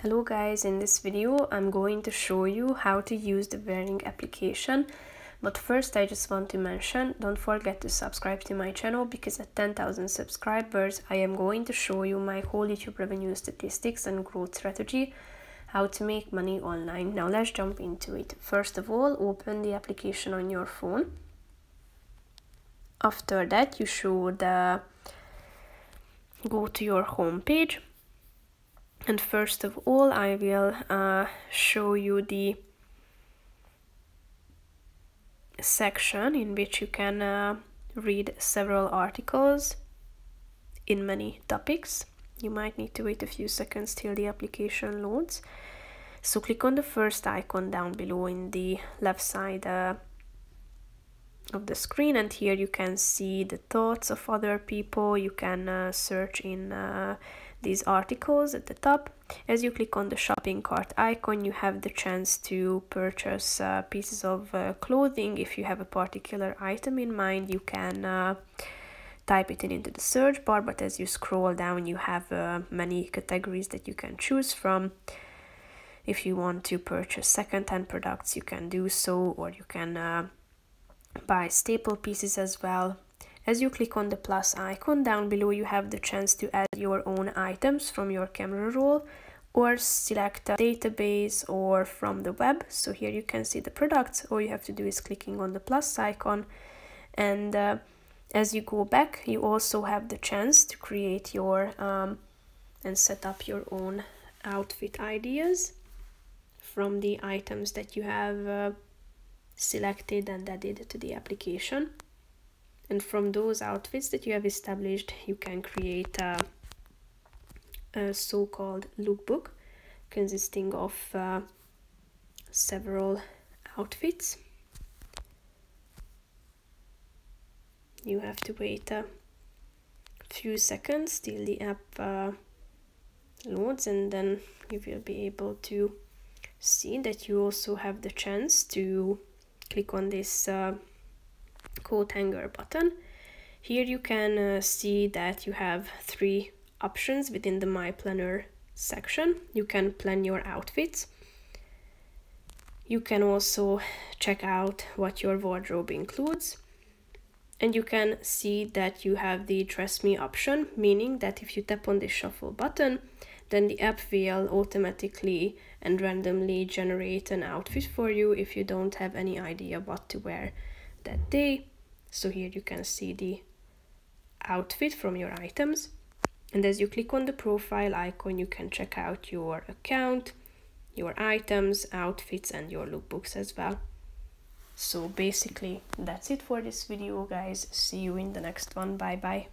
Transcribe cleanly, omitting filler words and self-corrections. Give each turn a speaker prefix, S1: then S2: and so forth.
S1: Hello guys, in this video I'm going to show you how to use the wearing application. But first I just want to mention, don't forget to subscribe to my channel because at 10,000 subscribers I am going to show you my whole YouTube revenue statistics and growth strategy, how to make money online. Now let's jump into it. First of all, open the application on your phone. After that you should go to your home page. And first of all, I will show you the section in which you can read several articles in many topics. You might need to wait a few seconds till the application loads. So click on the first icon down below in the left side of the screen, and here you can see the thoughts of other people. You can search in these articles at the top. As you click on the shopping cart icon, you have the chance to purchase pieces of clothing. If you have a particular item in mind, you can type it into the search bar, but as you scroll down you have many categories that you can choose from. If you want to purchase second-hand products, you can do so, or you can buy staple pieces as well. As you click on the plus icon down below, you have the chance to add your own items from your camera roll or select a database or from the web. So here you can see the products. All you have to do is clicking on the plus icon, and as you go back you also have the chance to create your and set up your own outfit ideas from the items that you have selected and added to the application. And from those outfits that you have established, you can create a so-called lookbook consisting of several outfits. You have to wait a few seconds till the app loads, and then you will be able to see that you also have the chance to click on this coat hanger button. Here you can see that you have three options within the My Planner section. You can plan your outfits. You can also check out what your wardrobe includes. And you can see that you have the Dress Me option, meaning that if you tap on the shuffle button, then the app will automatically and randomly generate an outfit for you if you don't have any idea what to wear that day. So here you can see the outfit from your items, and as you click on the profile icon you can check out your account, your items, outfits, and your lookbooks as well. So basically that's it for this video guys. See you in the next one. Bye bye.